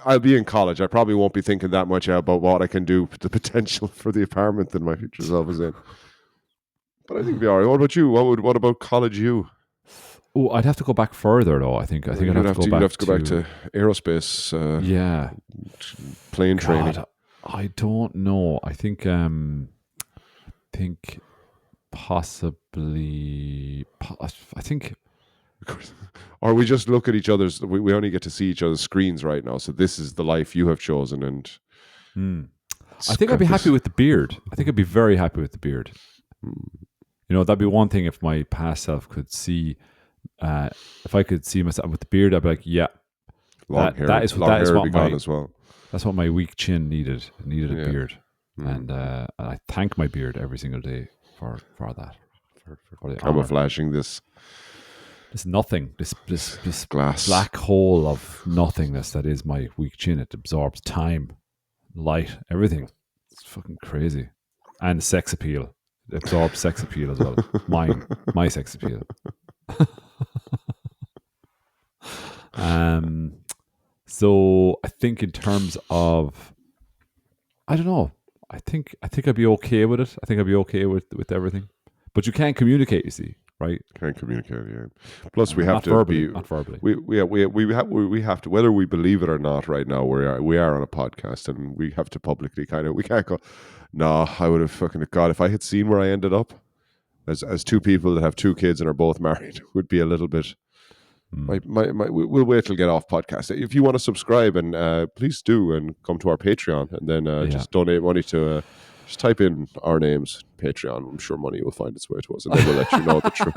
I'll be in college. I probably won't be thinking that much about what I can do, the potential for the apartment that my future self is in. But I think it'll be all right. What about you? What about college you? Oh, I'd have to go back further though. I think I'd have to go back to aerospace. Yeah, plane training. I don't know. I think possibly. I think. Or we just look at each other's. We only get to see each other's screens right now. So this is the life you have chosen, and I think I'd be happy with the beard. I think I'd be very happy with the beard. You know, that'd be one thing if my past self could see. If I could see myself with the beard, I'd be like, yeah, long hair. That is what gone as well. That's what my weak chin needed. It needed a beard, and I thank my beard every single day for that. For the camouflaging this nothing, this glass black hole of nothingness that is my weak chin. It absorbs time, light, everything. It's fucking crazy, and sex appeal. It absorbs sex appeal as well. My sex appeal. So I think in terms of, I don't know. I think I'd be okay with it. I think I'd be okay with everything. But you can't communicate, you see, right? Can't communicate, yeah. Plus, we have not to verbally, be not verbally. We have to, whether we believe it or not. Right now, we are on a podcast, and we have to publicly kind of. We can't go. No, I would have fucking God if I had seen where I ended up as two people that have two kids and are both married. Would be a little bit. We'll wait till get off podcast. If you want to subscribe, and please do, and come to our Patreon, and then just donate money to. Just type in our names, Patreon. I'm sure money will find its way to us, and then we'll let you know the truth.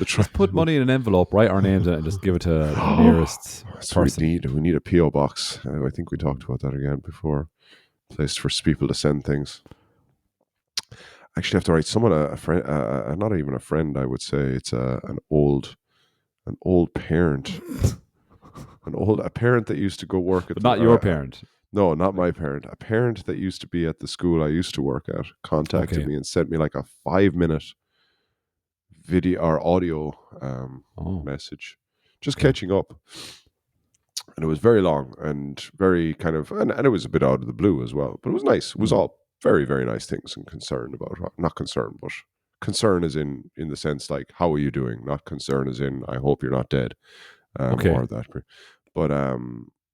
Just put money in an envelope, write our names in it, and just give it to the nearest person. We need a PO box. I think we talked about that again before. Place for people to send things. Actually, I have to write someone a friend, not even a friend. I would say it's an old parent, a parent that used to go work at. But not your parent. No, not my parent. A parent that used to be at the school I used to work at contacted me and sent me like a 5-minute video or audio message, just catching up. And it was very long and very kind of, and it was a bit out of the blue as well. But it was nice. It was all very, very nice things, and concerned about, not concern, but concern is in the sense like, how are you doing? Not concern as in, I hope you're not dead. Or that. But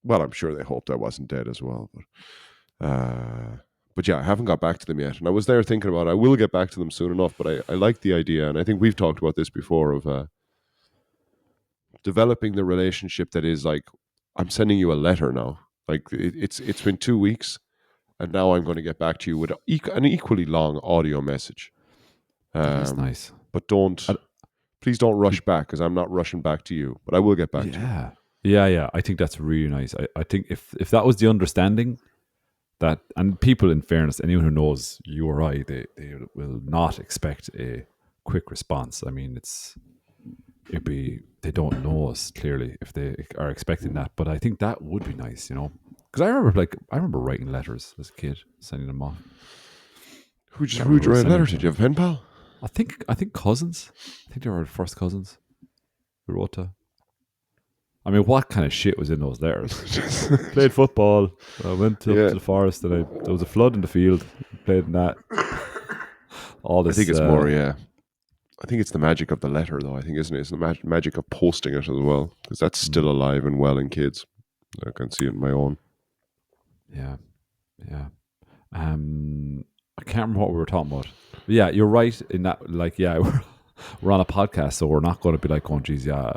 well, I'm sure they hoped I wasn't dead as well. But yeah, I haven't got back to them yet. And I was there thinking about it. I will get back to them soon enough, but I like the idea. And I think we've talked about this before of developing the relationship that is like, I'm sending you a letter now. Like it's been 2 weeks, and now I'm going to get back to you with an equally long audio message. That's nice. But please don't rush back, because I'm not rushing back to you. But I will get back to you. Yeah. I think that's really nice. I think if that was the understanding, that, and people, in fairness, anyone who knows you or I, they will not expect a quick response. I mean, they don't know us clearly if they are expecting that. But I think that would be nice, you know, because I remember writing letters as a kid, sending them off. Who'd you write a letter to? Did you have a pen pal? I think cousins. I think they were our first cousins. We wrote to. I mean, what kind of shit was in those letters? Played football. I went up to the forest, and there was a flood in the field. Played in that. all I think this. it's more, yeah. I think it's the magic of the letter, though. I think, isn't it? It's the magic of posting it as well, because that's still alive and well in kids. I can see it in my own. Yeah, yeah. I can't remember what we were talking about. But yeah, you're right in that. Like, yeah, we're on a podcast, so we're not going to be like, going, geez, yeah.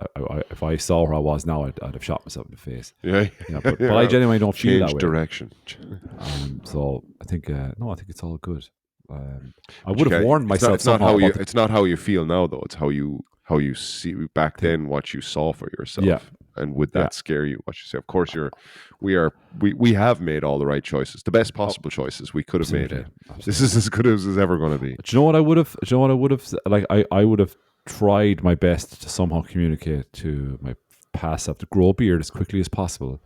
If I saw where I was now, I'd have shot myself in the face. Yeah, Yeah, but I genuinely don't feel that change way. direction. So I think no, I think it's all good. I But would have warned myself it's not somehow how you. about the It's not how you feel now, though. It's how you see back thing. then what you saw for yourself. Yeah, And would yeah. that scare you? What you say? Of course, we have made all the right choices, the best possible choices we could have made. Absolutely. This is as good as it's ever going to be. Do you know what I would have? Do you know what I would have? Like, I would have tried my best to somehow communicate to my past self to grow a beard as quickly as possible.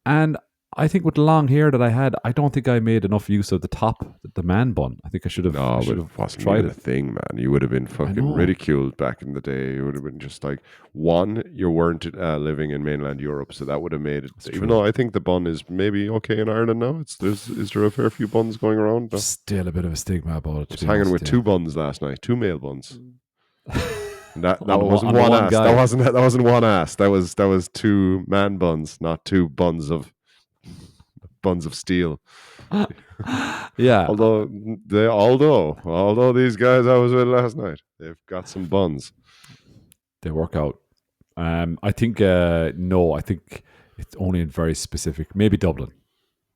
And I think with the long hair that I had, I don't think I made enough use of the top, the man bun. I think I should have. No, but it wasn't tried even a it. thing, man. You would have been fucking ridiculed back in the day. It would have been just like, one, you weren't living in mainland Europe, so that would have made it. Even though I think the bun is maybe okay in Ireland now, is there a fair few buns going around? No? Still a bit of a stigma about it. I was hanging with two buns last night, two male buns. And that wasn't on one one ass. guy. That wasn't one ass. That was two man buns, not two buns of steel. Yeah. Although these guys I was with last night, they've got some buns. They work out. I think no. I think it's only in very specific. Maybe Dublin.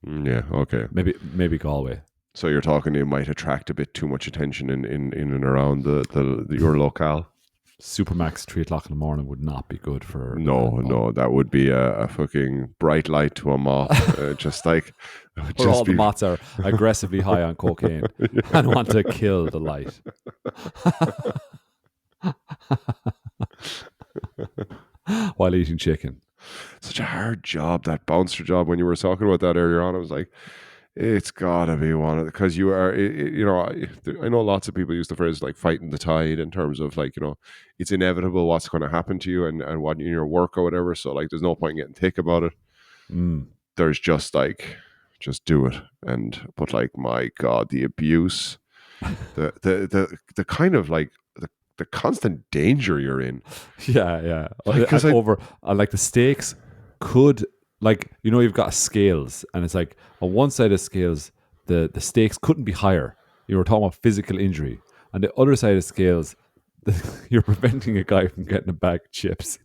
Yeah. Okay. Maybe Galway. So you're talking it might attract a bit too much attention in and around your locale. Supermax 3:00 in the morning would not be good for. No, that would be a fucking bright light to a moth. Just like where all the moths are aggressively high on cocaine and want to kill the light. While eating chicken. Such a hard job, that bouncer job. When you were talking about that earlier on, I was like, it's gotta be one of because you are, I know lots of people use the phrase like fighting the tide in terms of like, it's inevitable what's going to happen to you and what in your work or whatever. So like, there's no point getting thick about it. There's just like, just do it. But like, my God, the abuse, the kind of like the constant danger you're in. Yeah. Because like the stakes could. Like, you've got scales, and it's like on one side of scales, the stakes couldn't be higher. You were talking about physical injury. On the other side of scales, you're preventing a guy from getting a bag of chips.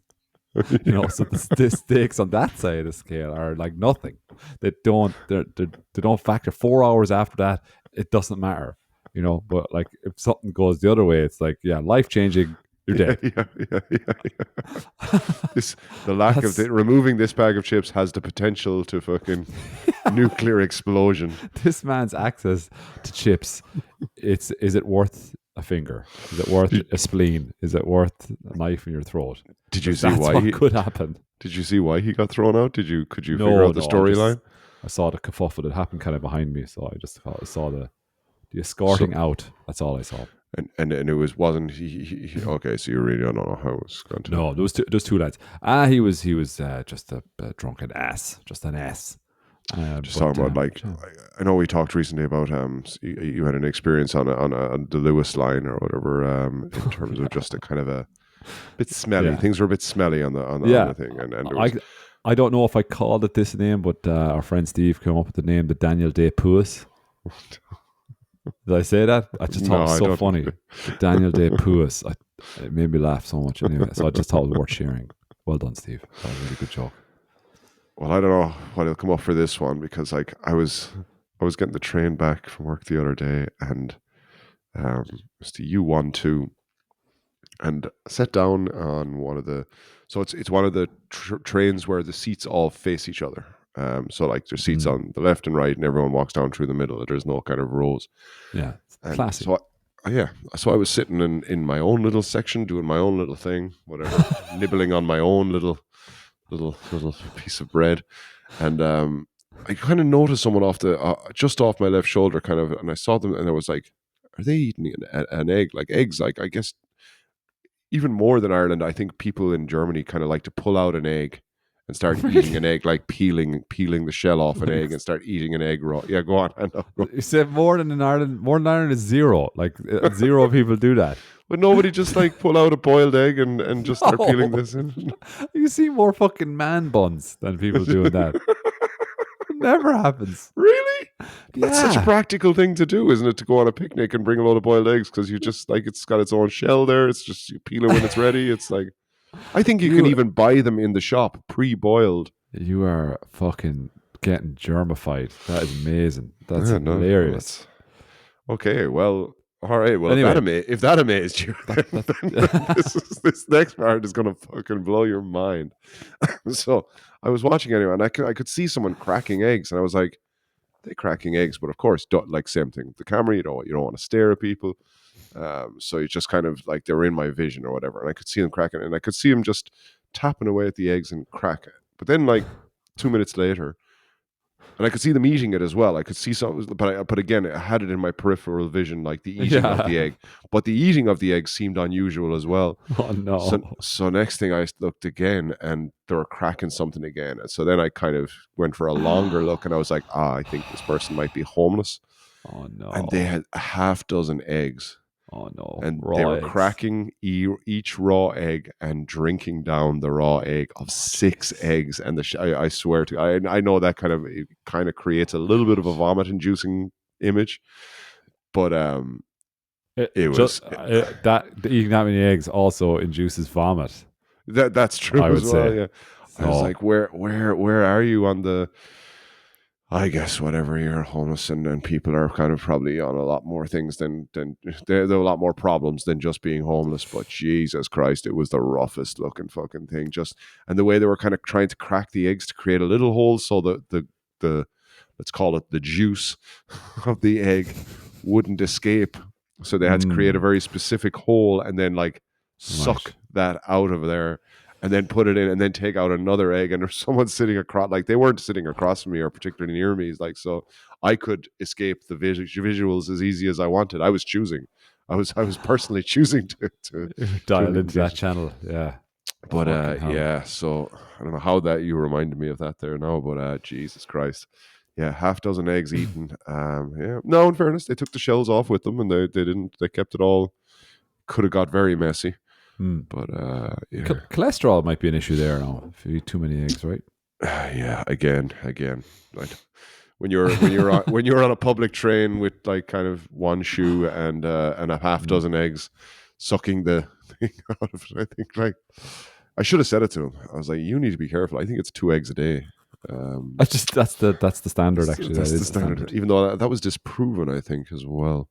So the stakes on that side of the scale are like nothing. They don't factor. 4 hours after that, it doesn't matter. But like if something goes the other way, it's like, yeah, life changing. You're dead. Yeah. The lack of removing this bag of chips has the potential to fucking nuclear explosion. This man's access to chips, is it worth a finger? Is it worth a spleen? Is it worth a knife in your throat? Did you see why what could happen? Did you see why he got thrown out? Could you figure out the storyline? I saw the kerfuffle that happened kind of behind me, so I saw the escorting out. That's all I saw. And it wasn't he okay, so you really don't know how it was going to. No, there was two lads. He was just a drunken ass, just an ass. Just talking about like, I know we talked recently about you had an experience on the Lewis line or whatever, in terms of just a kind of a bit smelly. Yeah. Things were a bit smelly on the thing, and there was, I don't know if I called it this name, but our friend Steve came up with the name the Daniel Day Puis. Did I say that? I just thought it was so funny. Daniel Day Puis. It made me laugh so much anyway. So I just thought it was worth sharing. Well done, Steve. That was a really good joke. Well, I don't know what will come up for this one because like I was getting the train back from work the other day and it's the U12 and sat down on one of the. So it's one of the trains where the seats all face each other. So like there's seats on the left and right, and everyone walks down through the middle. There's no kind of rows. Yeah, classic. So I was sitting in my own little section, doing my own little thing, whatever, nibbling on my own little piece of bread, and I kind of noticed someone off just off my left shoulder, kind of, and I saw them, and I was like, "Are they eating an egg? Like eggs? Like I guess even more than Ireland, I think people in Germany kind of like to pull out an egg and start eating an egg, like peeling the shell off an egg and start eating an egg raw. Yeah, go on. I know. Go on. You said more than in Ireland. More than Ireland is zero. Like zero people do that. But nobody just like pull out a boiled egg and just start peeling No. this in. You see more fucking man buns than people doing that. It never happens. Really? That's such a Yeah. practical thing to do, isn't it? To go on a picnic and bring a load of boiled eggs because you just like it's got its own shell there. It's just you peel it when it's ready. It's like I think you can even buy them in the shop pre-boiled. You are fucking getting germified. That is amazing. That's Yeah, no, hilarious. okay, well, all right. Well, Anyway. if that amazed you, then this next part is gonna fucking blow your mind. So I was watching anyway, and I could see someone cracking eggs, and I was like, "They cracking eggs?" But of course, like same thing. The camera, you don't want to stare at people, so you just kind of like they were in my vision or whatever, and I could see them cracking, and I could see them just tapping away at the eggs and crack it. But then, like 2 minutes later. And I could see them eating it as well. I could see some, but again, I had it in my peripheral vision, like the eating of the egg. But the eating of the egg seemed unusual as well. Oh no. So next thing I looked again, and they were cracking something again. And so then I kind of went for a longer look, and I was like, I think this person might be homeless. Oh no. And they had a half dozen eggs. Oh no. And Raw they were eggs. cracking each raw egg and drinking down the raw egg of 6 eggs. And I swear to I know that kind of creates a little bit of a vomit inducing image, but it was that eating that many eggs also induces vomit. that's true. I would as well, say. yeah. So, I was like, where are you on the? I guess whatever, you're homeless and people are kind of probably on a lot more things than there are a lot more problems than just being homeless. But Jesus Christ, it was the roughest looking fucking thing. And the way they were kind of trying to crack the eggs to create a little hole so the let's call it the juice of the egg wouldn't escape. So they had to create a very specific hole and then like suck that out of there. And then put it in, and then take out another egg. And there's someone sitting across, like they weren't sitting across from me or particularly near me. Like so, I could escape the visuals as easy as I wanted. I was choosing. I was personally choosing to dial into that channel. Yeah. But yeah. So I don't know how that you reminded me of that there now. But Jesus Christ, yeah, half dozen eggs eaten. Yeah. No, in fairness, they took the shells off with them, and they didn't. They kept it all. Could have got very messy. But yeah. Cholesterol might be an issue there now if you eat too many eggs, right? Yeah, again. Like when you're on a public train with like kind of one shoe and a half dozen eggs, sucking the thing out of it. I think like I should have said it to him. I was like, you need to be careful. I think it's 2 eggs a day. That's the standard actually. That's the standard. Even though that was disproven, I think as well.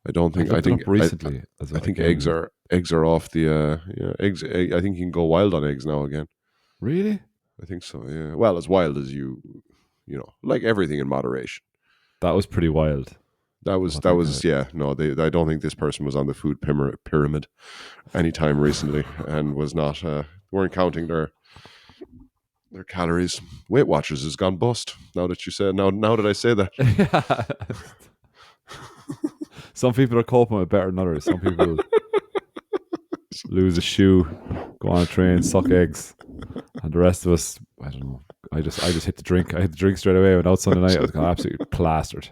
I don't think. I think recently. I think eggs are off the eggs. I think you can go wild on eggs now again. Really? I think so. Yeah. Well, as wild as you like everything in moderation. That was pretty wild. That was yeah. No, I don't think this person was on the food pyramid anytime recently, and was not. Weren't counting their calories. Weight Watchers has gone bust. Now that you said. Now that I say that. Some people are coping with better than others. Some people lose a shoe, go on a train, suck eggs, and the rest of us, I don't know. I just hit the drink. I hit the drink straight away. Went out Sunday night. I was absolutely plastered.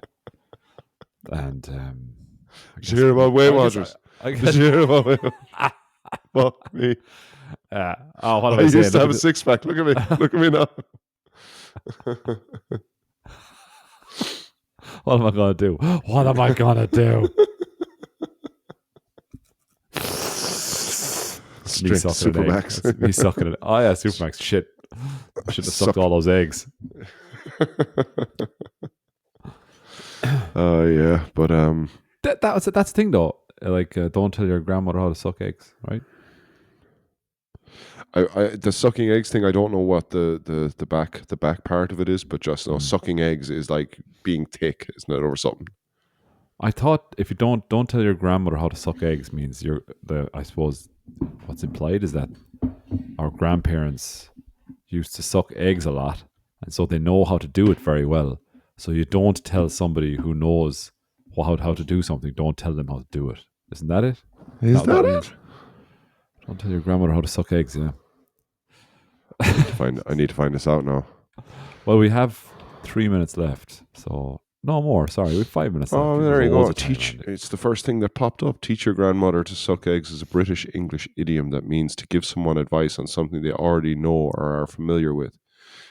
And did you hear about Weight Watchers? Did you hear about Weight Watchers? Fuck me. Oh, what am I I saying? used to have a 6-pack. Look at me. Look at me now. What am I going to do? What am I going to do? Straight Supermax. Me sucking it. Oh, yeah, Supermax. Shit. I should have sucked all those eggs. Oh, yeah. But that's the thing, though. Like, don't tell your grandmother how to suck eggs, right? the sucking eggs thing, I don't know what the back part of it is, but just sucking eggs is like being thick, isn't it, or something? I thought if you don't tell your grandmother how to suck eggs means I suppose what's implied is that our grandparents used to suck eggs a lot, and so they know how to do it very well. So you don't tell somebody who knows how to do something, don't tell them how to do it. Isn't that it? Is that it? Don't tell your grandmother how to suck eggs, yeah. I need to find this out now. Well, we have 3 minutes left, so no more. Sorry, we have 5 minutes left. Oh, There's there you loads go. of time around it. It's the first thing that popped up. Teach your grandmother to suck eggs is a British English idiom that means to give someone advice on something they already know or are familiar with.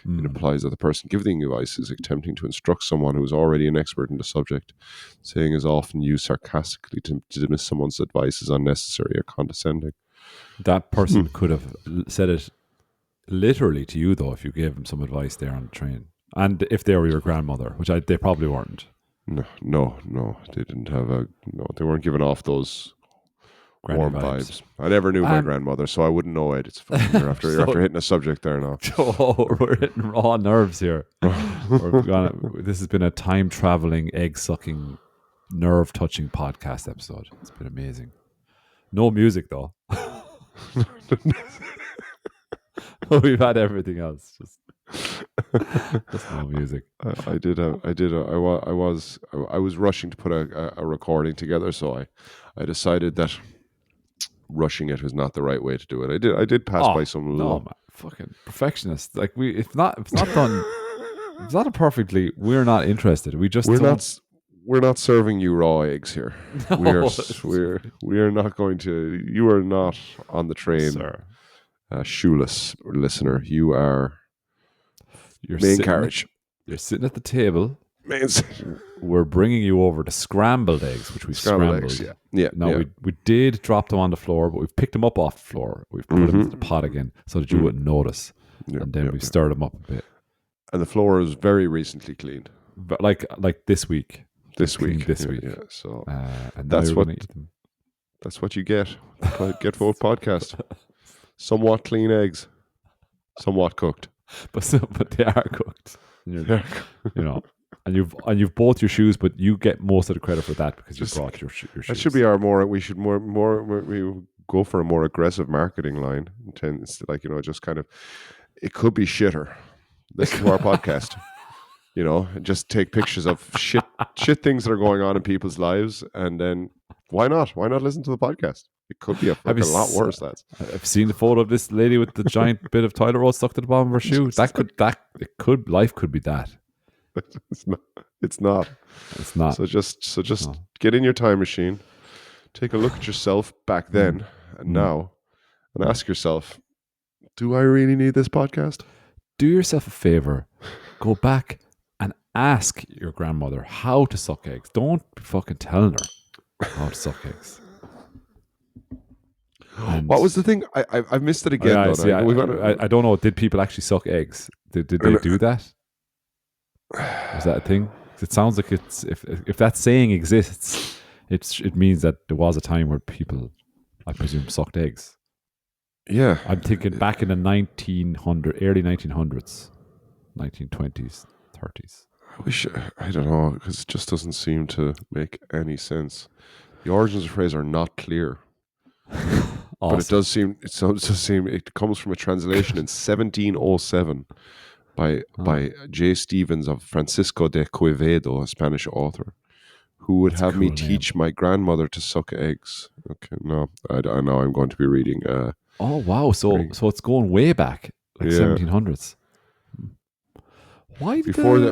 It implies that the person giving advice is attempting to instruct someone who is already an expert in the subject. Saying is often used sarcastically to dismiss someone's advice as unnecessary or condescending. That person could have said it literally to you, though, if you gave them some advice there on the train. And if they were your grandmother, which they probably weren't. No, they didn't have they weren't giving off those Granny warm vibes. I never knew my grandmother, so I wouldn't know it. It's fucking, you're after hitting a subject there now. Oh, we're hitting raw nerves here. This has been a time-traveling, egg-sucking, nerve-touching podcast episode. It's been amazing. No music, though. We've had everything else. Just no music. I was rushing to put a recording together, so I decided that rushing it was not the right way to do it. I did pass by some. No, man, fucking perfectionist. Like if not done, it's not perfectly. We're not interested. We're not serving you raw eggs here. No. We are not going to. You are not on the train, sir. Shoeless listener. You are. You're main sitting carriage. You're sitting at the table. Main. We're bringing you over to scrambled eggs, which we scrambled. Eggs, yeah. Now we did drop them on the floor, but we've picked them up off the floor. We've put them into the pot again so that you wouldn't notice, and then we've stirred them up a bit. And the floor is very recently cleaned. But like this week. This week. Yeah. So and that's what you get. Get Folk podcast. Somewhat clean eggs, somewhat cooked. But they are cooked. And you've bought your shoes, but you get most of the credit for that because you brought your shoes. That should be our more. We should we go for a more aggressive marketing line. It's like just kind of. It could be shitter. Listen to our podcast. Just take pictures of shit things that are going on in people's lives, and then why not? Why not listen to the podcast? It could be a lot worse, lads. I've seen the photo of this lady with the giant bit of toilet roll stuck to the bottom of her shoe. Life could be that. It's not. So just get in your time machine, take a look at yourself back then and now, and ask yourself, do I really need this podcast? Do yourself a favor, go back and ask your grandmother how to suck eggs. Don't be fucking telling her how to suck eggs. And what was the thing? I missed it again. I don't know. Did people actually suck eggs? Did they do that? Was that a thing? It sounds like it's if that saying exists, it means that there was a time where people, I presume, sucked eggs. Yeah, I'm thinking back in the early 1900s, 1920s, 30s. I don't know, because it just doesn't seem to make any sense. The origins of the phrase are not clear. Awesome. But it comes from a translation in 1707 by J. Stevens of Francisco de Quevedo, a Spanish author, who would have me teach my grandmother to suck eggs. Okay, no, I know I'm going to be reading. Oh wow! So it's going way back, like 1700s. Why?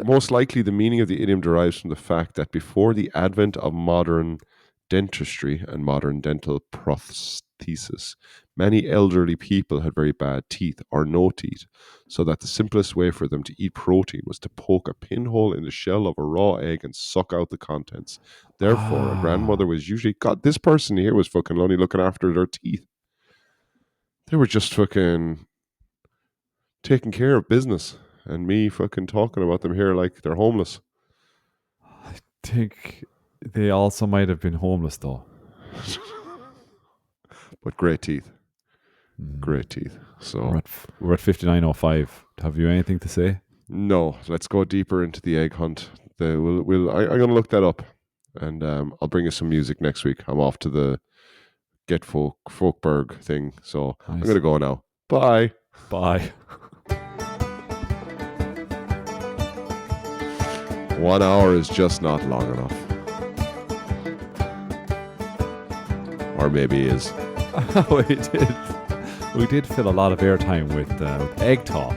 Most likely, the meaning of the idiom derives from the fact that before the advent of modern dentistry and modern dental prosthesis, many elderly people had very bad teeth or no teeth, so that the simplest way for them to eat protein was to poke a pinhole in the shell of a raw egg and suck out the contents. Therefore, a grandmother was usually, God, this person here was fucking only looking after their teeth. They were just fucking taking care of business, and me fucking talking about them here like they're homeless. I think they also might have been homeless, though. But great teeth. Great teeth. So we're at 59:05. Have you anything to say? No. Let's go deeper into the egg hunt. I'm going to look that up, and I'll bring you some music next week. I'm off to the Get Folkberg thing, so nice. I'm going to go now. Bye. 1 hour is just not long enough. Or maybe is. Oh, it is. we did fill a lot of airtime with Egg Talk,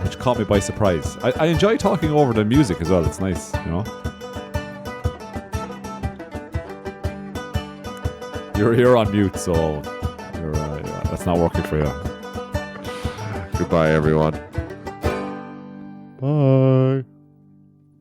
which caught me by surprise. I enjoy talking over the music as well. It's nice, you know. You're on mute, so that's not working for you. Goodbye, everyone. Bye.